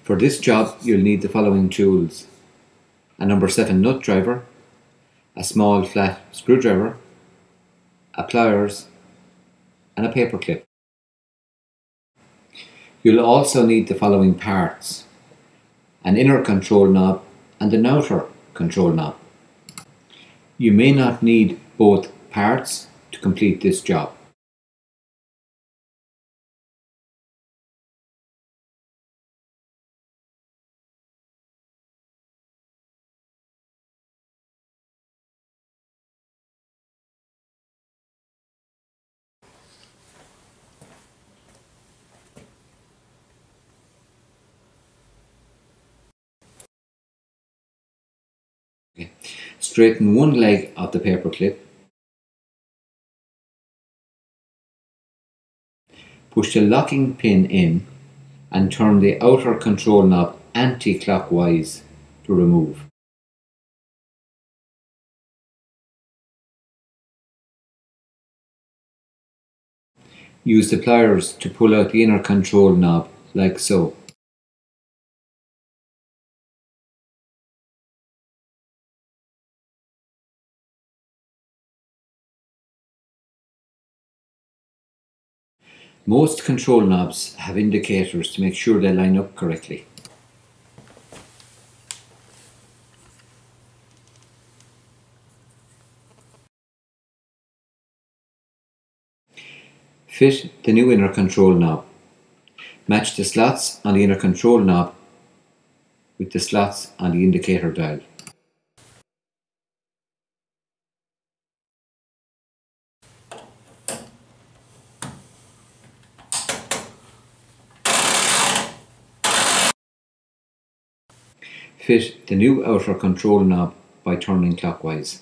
For this job you'll need the following tools: a number 7 nut driver, a small flat screwdriver, a pliers and a paper clip. You'll also need the following parts: an inner control knob and an outer control knob. You may not need both parts to complete this job. Okay. Straighten one leg of the paper clip. Push the locking pin in and turn the outer control knob anti-clockwise to remove. Use the pliers to pull out the inner control knob like so. Most control knobs have indicators to make sure they line up correctly. Fit the new inner control knob. Match the slots on the inner control knob with the slots on the indicator dial. Fit the new outer control knob by turning clockwise.